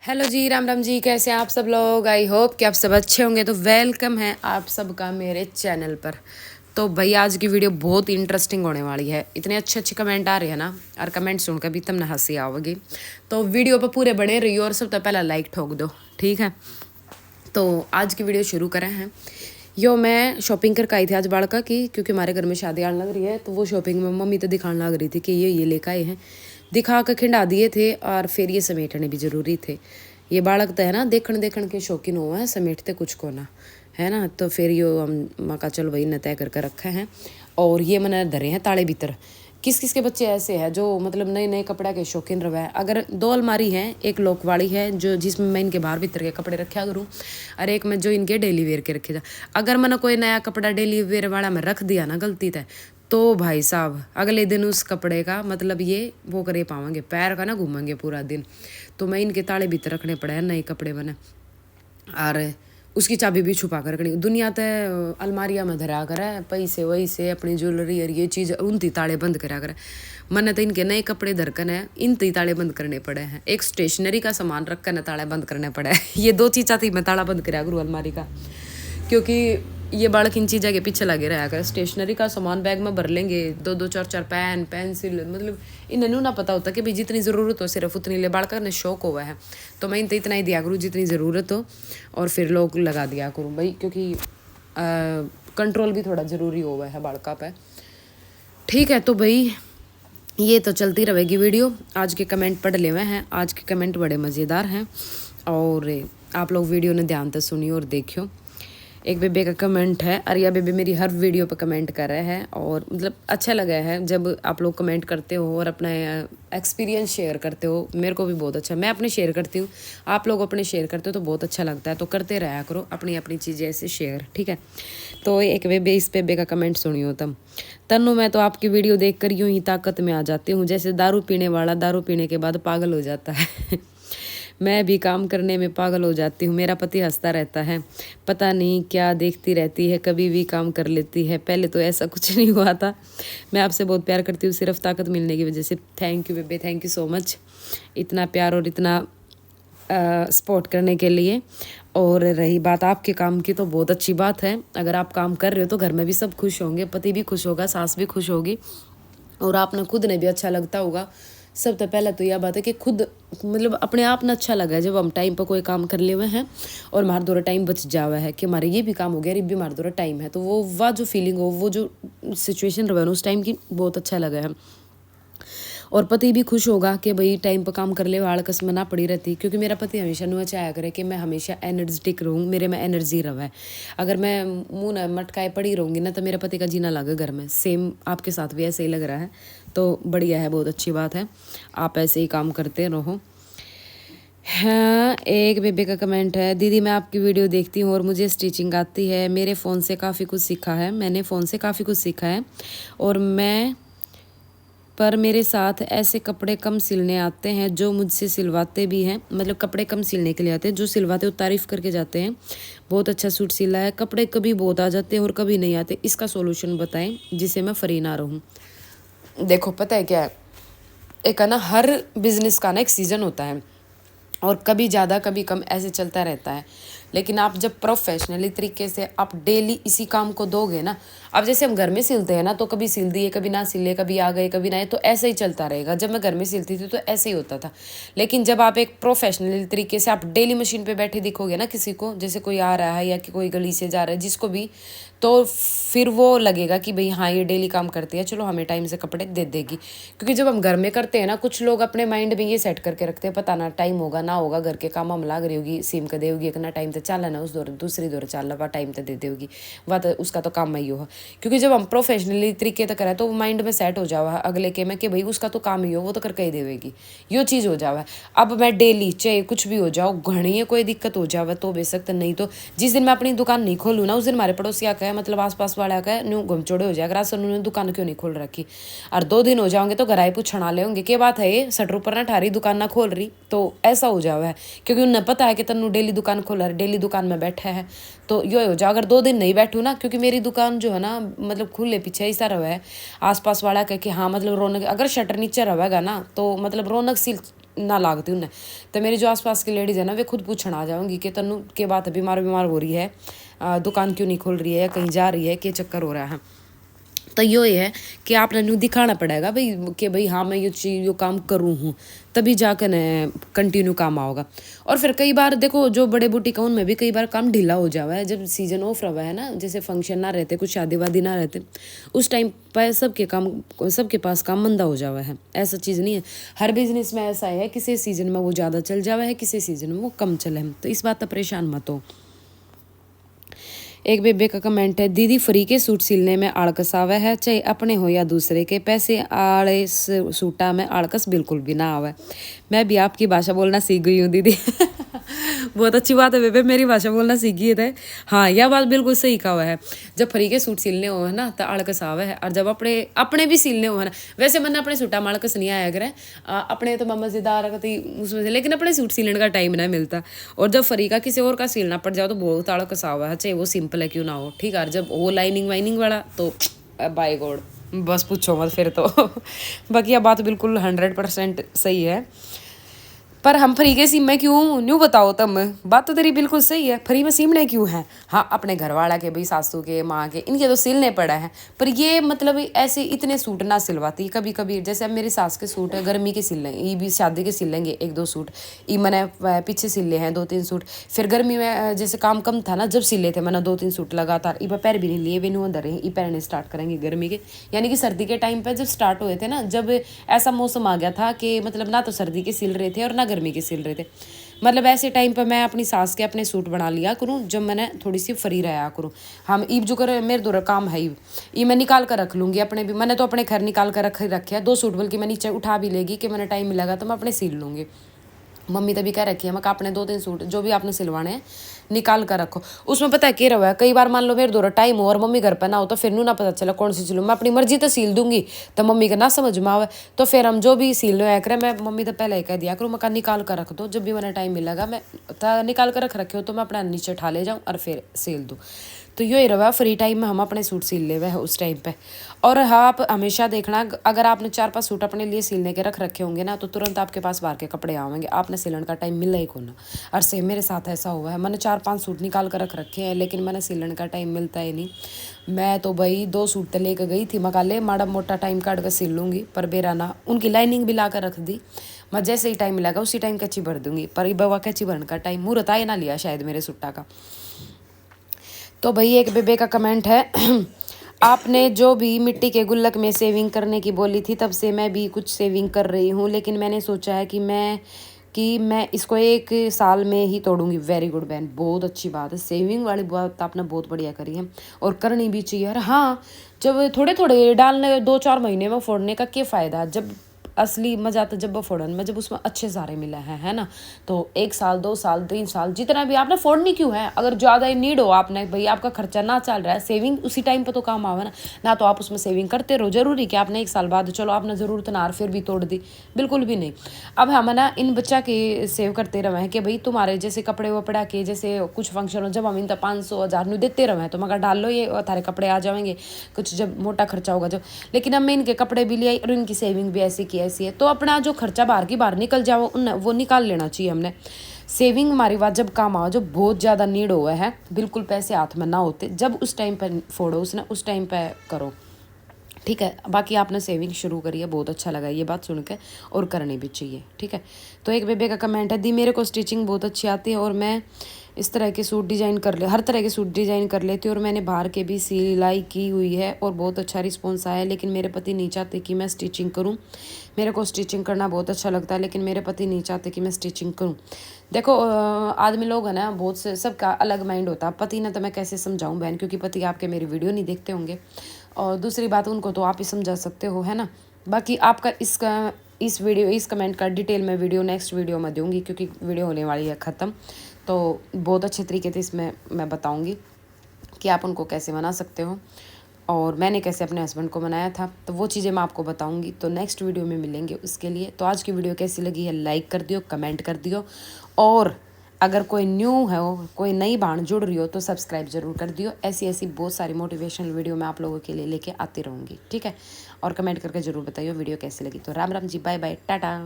Hello जी, राम राम जी। कैसे हैं आप सब लोग? आई होप कि आप सब अच्छे होंगे। तो वेलकम है आप सबका मेरे चैनल पर। तो भाई आज की वीडियो बहुत इंटरेस्टिंग होने वाली है। इतने अच्छे अच्छे कमेंट आ रहे हैं ना, और कमेंट सुनकर भी तुमने हंसी आओगी। तो वीडियो पर पूरे बने रहिए और सब तो पहला लाइक ठोक दो, ठीक है। तो आज की वीडियो शुरू करें हैं। यो मैं शॉपिंग करके आई थी आज बाड़का की, क्योंकि हमारे घर में शादी आने लग रही है। तो वो शॉपिंग में मम्मी तो दिखाने लग रही थी कि ये लेकर आए हैं। दिखा कर खिंडा दिए थे, और फिर ये समेटने भी ज़रूरी थे। ये बालक तो है ना, देखण देखण के शौकीन हुआ है, समेटते कुछ को ना है ना। तो फिर यो हम माँ का चलो वही न तय करके रखे हैं। और ये मैंने धरे हैं ताले भीतर। किस किस के बच्चे ऐसे हैं जो मतलब नए नए कपड़े के शौकीन रहे हैं। अगर दो अलमारी हैं, एक लॉक वाली है जो जिसमें मैं इनके बाहर भीतर के कपड़े रखा करूँ, और एक में जो इनके डेली वेयर के रखे जा। अगर मैंने कोई नया कपड़ा डेली वेयर वाला में रख दिया ना गलती से, तो भाई साहब अगले दिन उस कपड़े का मतलब ये वो करे पावेंगे, पैर का ना घूमेंगे पूरा दिन। तो मैं इनके ताले भीतर रखने पड़े हैं नए कपड़े बने। और उसकी चाबी भी छुपा कर रखनी। दुनिया तो अलमारिया में धरा कर है, पैसे वैसे अपनी ज्वेलरी और ये चीज़ उनती ताले बंद करा कर। मैंने तो इनके नए कपड़े धरकन है, इन ताले बंद करने पड़े हैं। एक स्टेशनरी का सामान रख कर ताले बंद करने पड़े हैं। ये दो चीज़ थी मैं ताला बंद करा करूँ अलमारी का, क्योंकि ये बालक इन चीज़ों के पीछे लगे रहा कर। स्टेशनरी का सामान बैग में भर लेंगे, दो दो चार चार पेन पेंसिल, मतलब इन्हें ना पता होता कि भाई जितनी ज़रूरत हो सिर्फ उतनी ले। बालक ने शौक हुआ है तो मैं इनते इतना ही दिया करूँ जितनी ज़रूरत हो, और फिर लोग लगा दिया करूँ भाई, क्योंकि कंट्रोल भी थोड़ा ज़रूरी हुआ है बालका पे, ठीक है। तो भाई ये तो चलती रहेगी वीडियो। आज के कमेंट पढ़ ले हुए हैं, आज के कमेंट बड़े मज़ेदार हैं, और आप लोग वीडियो ने ध्यान से सुनियो और देखियो। एक बेबे का कमेंट है, अरिया बेबे मेरी हर वीडियो पर कमेंट कर रहे हैं, और मतलब अच्छा लगा है जब आप लोग कमेंट करते हो और अपना एक्सपीरियंस शेयर करते हो। मेरे को भी बहुत अच्छा, मैं अपने शेयर करती हूँ, आप लोग अपने शेयर करते हो तो बहुत अच्छा लगता है। तो करते रहा करो अपनी अपनी चीज़ें ऐसे शेयर, ठीक है। तो एक बेबे इस बेबे का कमेंट सुनियो तुम। तन्नू मैं तो आपकी वीडियो देख कर यूँ ही ताकत में आ जाती हूँ, जैसे दारू पीने वाला दारू पीने के बाद पागल हो जाता है। मैं भी काम करने में पागल हो जाती हूँ। मेरा पति हंसता रहता है, पता नहीं क्या देखती रहती है, कभी भी काम कर लेती है। पहले तो ऐसा कुछ नहीं हुआ था। मैं आपसे बहुत प्यार करती हूँ सिर्फ ताकत मिलने की वजह से। थैंक यू बेबे, थैंक यू सो मच इतना प्यार और इतना सपोर्ट करने के लिए। और रही बात आपके काम की, तो बहुत अच्छी बात है। अगर आप काम कर रहे हो तो घर में भी सब खुश होंगे, पति भी खुश होगा, सास भी खुश होगी, और आपने खुद ने भी अच्छा लगता होगा। सब तो पहले तो यह बात है कि खुद मतलब अपने आप ने अच्छा लगा है जब हम टाइम पर कोई काम कर ले हुए हैं और हमारा दौरा टाइम बच जावा है कि हमारे ये भी काम हो गया, ये भी हमारा दौरा टाइम है। तो वो वह जो फीलिंग हो, वो जो सिचुएशन रहे उस टाइम की, बहुत अच्छा लगा है। और पति भी खुश होगा कि भाई टाइम पर काम कर ले, आलकस में ना पड़ी रहती। क्योंकि मेरा पति हमेशा नुआ चाहा करे कि मैं हमेशा एनर्जेटिक रहूँ, मेरे में एनर्जी रहे। अगर मैं मुँह न मटकाए पड़ी रहूँगी ना, तो मेरा पति का जीना लगे घर में। सेम आपके साथ भी ऐसे ही लग रहा है, तो बढ़िया है, बहुत अच्छी बात है। आप ऐसे ही काम करते रहो। हाँ, एक बेबे का कमेंट है, दीदी मैं आपकी वीडियो देखती हूँ और मुझे स्टिचिंग आती है। मेरे फ़ोन से काफ़ी कुछ सीखा है, मैंने फ़ोन से काफ़ी कुछ सीखा है। और मैं पर मेरे साथ ऐसे कपड़े कम सिलने आते हैं जो मुझसे सिलवाते भी हैं, मतलब कपड़े कम सिलने के लिए आते हैं, जो सिलवाते हो तारीफ़ करके जाते हैं, बहुत अच्छा सूट सिला है। कपड़े कभी बहुत आ जाते हैं और कभी नहीं आते, इसका सॉल्यूशन बताएं जिससे मैं फ्री ना रहूं। देखो पता है क्या है, एक है ना, हर बिजनेस का ना एक सीज़न होता है, और कभी ज़्यादा कभी कम ऐसे चलता रहता है। लेकिन आप जब प्रोफेशनली तरीके से आप डेली इसी काम को दोगे ना, अब जैसे हम घर में सिलते हैं ना, तो कभी सिल दिए कभी ना सिले, कभी आ गए कभी ना आए, तो ऐसे ही चलता रहेगा। जब मैं घर में सिलती थी तो ऐसे ही होता था। लेकिन जब आप एक प्रोफेशनली तरीके से आप डेली मशीन पे बैठे दिखोगे ना किसी को, जैसे कोई आ रहा है या कि कोई गली से जा रहा है, जिसको भी, तो फिर वो लगेगा कि भाई हाँ ये डेली काम करती है, चलो हमें टाइम से कपड़े दे देगी। क्योंकि जब हम घर में करते हैं ना, कुछ लोग अपने माइंड में ये सेट करके रखते हैं, पता ना टाइम होगा ना होगा, घर के काम हम लाग रही होगी, सीम कर देगी, एक ना टाइम तो चल ना, उस दौर दूसरी दौर चल वह टाइम तो दे देगी, वह तो उसका तो काम ही हो। क्योंकि जब हम प्रोफेशनली तरीके से करें तो माइंड में सेट हो जावा अगले के में कि भाई उसका तो काम ही हो, वो तो करके ही देवेगी, यो चीज़ हो जावा। अब मैं डेली चाहे कुछ भी हो जाओ, घनी कोई दिक्कत हो जावे तो बेशक, नहीं तो जिस दिन मैं अपनी दुकान नहीं खोलूँ ना, उस दिन हमारे पड़ोसिया का है, मतलब आसपास वाला का न्यू घुमचोड़े हो जाएगा, सर उन्होंने दुकान क्यों नहीं खोल रखी। और 2 दिन हो जाओगे तो घर आए पूछना ले होंगे, क्या बात है ये शटर ऊपर ना ठारी दुकान ना खोल रही, तो ऐसा हो जावा है। क्योंकि उन्हें पता है कि तन्नू डेली दुकान खोला है, डेली दुकान में बैठा है, तो यो हो जाओ। अगर 2 दिन नहीं बैठूँ ना, क्योंकि मेरी दुकान जो है ना, मतलब खुले पीछे ऐसा रहा है, आसपास वाला कह कि हाँ मतलब रौनक, अगर शटर नीचे रहेगा ना तो मतलब रौनक सी ना लागती उन्हें। तो मेरी जो आसपास की लेडीज़ है ना वे खुद पूछना आ जाऊँगी कि तनु के बात बीमार हो रही है, दुकान क्यों नहीं खोल रही है, कहीं जा रही है, क्या चक्कर हो रहा है। तो यो ये है कि आपने न्यू दिखाना पड़ेगा भाई कि भाई हाँ मैं ये चीज़ यो काम करूँ हूँ, तभी जाकर न कंटिन्यू काम आओगा। और फिर कई बार देखो जो बड़े बुटीक है उनमें भी कई बार काम ढीला हो जावा है, जब सीजन ऑफ रहा है ना, जैसे फंक्शन ना रहते, कुछ शादी वादी ना रहते, उस टाइम पर सबके पास काम मंदा हो जावा है। ऐसा चीज़ नहीं है, हर बिजनेस में ऐसा है, किसी सीजन में वो ज़्यादा चल जावा है, किसी सीजन में वो कम चले। तो इस बात पर परेशान मत हो। एक बेबे का कमेंट है, दीदी फ्री के सूट सिलने में आड़कस आवे है, चाहे अपने हो या दूसरे के, पैसे आड़े सूटा में आड़कस बिल्कुल भी ना आवे। मैं भी आपकी भाषा बोलना सीख गई हूँ दीदी। बहुत अच्छी बात है बेबे, मेरी भाषा बोलना सीख गई थे। हाँ यह बात बिल्कुल सही कहा हुआ है। जब फ्री के सूट सिलने हो है ना तो आड़कस आवे है, और जब अपने अपने भी सिलने हो है ना, वैसे मैंने अपने सूटा में आड़कस नहीं आया करे, अपने तो मज़ेदार उसमें से, लेकिन अपने सूट सिलने का टाइम ना मिलता। और जब फ्री का किसी और का सिलना पड़ जाओ तो बहुत आड़कस आवा है, चाहे वो सिंपल है क्यों ना हो, ठीक है। जब वो लाइनिंग वाइनिंग वाला तो बाय गॉड बस पूछो मत फिर तो। बाकी यह बात बिल्कुल 100% सही है। पर हम फ्री के सीम में क्यों न्यू बताओ तुम, बात तो तेरी बिल्कुल सही है, फ्री में सीमने क्यों है। हाँ अपने घर वाला के भाई सासू के माँ के इनके तो सिलने पड़ा है, पर ये मतलब ऐसे इतने सूट ना सिलवाती। कभी कभी जैसे अब मेरी सास के सूट है गर्मी के सिल लेंगे, ये भी शादी के सिल लेंगे 1-2 सूट, ये मैंने पीछे सिले हैं 2-3 सूट। फिर गर्मी में जैसे काम कम था ना जब सिले थे मैंने 2-3 सूट लगातार, ये पैर भी नहीं लिए, भी नहीं अंदर ये पहनने स्टार्ट करेंगे गर्मी के, यानी कि सर्दी के टाइम पर जब स्टार्ट हुए थे ना, जब ऐसा मौसम आ गया था कि मतलब ना तो सर्दी के सिल रहे थे और ना गर्मी के सिल रहे थे, मतलब ऐसे टाइम पर मैं अपनी सास के अपने सूट बना लिया करूँ जब मैंने थोड़ी सी फ्री रहा करूँ। हम ईब जो कर मेरे दो काम है ये मैं निकाल कर रख लूँगी अपने भी, मैंने तो अपने घर निकाल कर रखे है 2 सूट, बल्कि मैं नीचे उठा भी लेगी कि मैंने टाइम मिलेगा तो मैं अपने सिल लूँगी। मम्मी तभी कह रखी है मैं अपने 2-3 सूट जो भी आपने सिलवाने हैं निकाल कर रखो। उसमें पता है क्या रहा है, कई बार मान लो मेरे दो टाइम हो और मम्मी घर पर ना हो तो फिर नू ना पता चला कौन सी सिलूँ, मैं अपनी मर्जी तो सील दूंगी तो मम्मी का ना समझ में आवे, तो फिर हम जो भी सील लो करें, मैं मम्मी तो पहले ही कह दिया करूँ मैं निकाल कर रख दो, जब भी मैंने टाइम मिलेगा मैं निकाल कर रखे हो तो मैं अपना नीचे उठा ले जाऊँ और फिर सिल दूँ। तो यही रहा फ्री टाइम में हम अपने सूट सिल ले हुए हैं उस टाइम पे। और हाँ आप हमेशा देखना अगर आपने 4-5 सूट अपने लिए सिलने के रख रखे होंगे ना तो तुरंत आपके पास बाहर के कपड़े आवेंगे, आपने सिलन का टाइम मिला ही को ना। और सेम मेरे साथ ऐसा हुआ है, मैंने 4-5 सूट निकाल कर रख रखे हैं लेकिन मैंने सिलन का टाइम मिलता ही नहीं। मैं तो भाई 2 सूट तो लेकर गई थी, मैं ले माड़ा मोटा टाइम काट कर सिल लूँगी, पर बेरा ना उनकी लाइनिंग भी ला कर रख दी, मैं जैसे ही टाइम मिलेगा उसी टाइम कच्ची भर दूंगी, पर बाबा कच्ची भरने का टाइम मुहूर्त आए ना लिया शायद मेरे सूटा का। तो भाई एक बेबे का कमेंट है, आपने जो भी मिट्टी के गुल्लक में सेविंग करने की बोली थी तब से मैं भी कुछ सेविंग कर रही हूँ, लेकिन मैंने सोचा है कि मैं इसको 1 साल में ही तोड़ूंगी। वेरी गुड बहन, बहुत अच्छी बात है, सेविंग वाली बात आपने बहुत बढ़िया करी है और करनी भी चाहिए। और हाँ जब थोड़े थोड़े डालने 2-4 महीने में फोड़ने का क्या फ़ायदा, जब असली मजा तो जब फोड़न में जब उसमें अच्छे सारे मिले हैं है ना। तो 1 साल 2 साल 3 साल जितना भी आपने फोड़नी क्यों है, अगर ज़्यादा ही नीड हो आपने भाई आपका खर्चा ना चल रहा है, सेविंग उसी टाइम पे तो काम आवे ना तो आप उसमें सेविंग करते रहो। जरूरी कि आपने 1 साल बाद चलो आपने ज़रूरत ना फिर भी तोड़ दी, बिल्कुल भी नहीं। अब हम ना इन बच्चा के सेव करते रहे हैं कि भाई तुम्हारे जैसे कपड़े वपड़ा के जैसे कुछ फंक्शन हो जब हम इन 500-1000 नु देते रहे तो मगर डाल लो ये तारे कपड़े आ जाएंगे कुछ जब मोटा खर्चा होगा जब, लेकिन अब मैं इनके कपड़े भी लिया और इनकी सेविंग भी ऐसी की ऐसी है, तो अपना जो खर्चा बाहर निकल जाओ वो निकाल लेना चाहिए हमने। सेविंग हमारी बात जब काम आओ जब बहुत ज़्यादा नीड हुआ है, बिल्कुल पैसे हाथ में ना होते, जब उस टाइम पर फोड़ो उसने उस टाइम पर करो, ठीक है। बाकी आपने सेविंग शुरू करी है, बहुत अच्छा लगा ये बात सुन के और करनी भी चाहिए, ठीक है। तो एक बेबे का कमेंट है, दी मेरे को स्टिचिंग बहुत अच्छी आती है और मैं इस तरह के सूट डिज़ाइन हर तरह के सूट डिज़ाइन कर लेती हूँ और मैंने बाहर के भी सिलाई की हुई है और बहुत अच्छा रिस्पॉन्स आया है, लेकिन मेरे पति नहीं चाहते कि मैं स्टिचिंग करूँ। मेरे को स्टिचिंग करना बहुत अच्छा लगता है लेकिन मेरे पति नहीं चाहते कि मैं स्टिचिंग करूँ। देखो आदमी लोग है ना बहुत से सबका अलग माइंड होता है, पति ने तो मैं कैसे समझाऊँ बहन, क्योंकि पति आपके मेरी वीडियो नहीं देखते होंगे, और दूसरी बात उनको तो आप ही समझा सकते हो है ना। बाकी आपका इस कमेंट का डिटेल में वीडियो नेक्स्ट वीडियो में दूंगी क्योंकि वीडियो होने वाली है ख़त्म, तो बहुत अच्छे तरीके से इसमें मैं बताऊंगी कि आप उनको कैसे मना सकते हो और मैंने कैसे अपने हस्बैंड को मनाया था, तो वो चीज़ें मैं आपको बताऊंगी। तो नेक्स्ट वीडियो में मिलेंगे उसके लिए। तो आज की वीडियो कैसी लगी है लाइक कर दियो, कमेंट कर दियो, और अगर कोई न्यू है हो कोई नई बाण जुड़ रही हो तो सब्सक्राइब जरूर कर दियो। ऐसी बहुत सारी मोटिवेशनल वीडियो मैं आप लोगों के लिए लेके आती रहूँगी, ठीक है। और कमेंट करके ज़रूर बताइए वीडियो कैसी लगी। तो राम राम जी, बाय बाय, टाटा।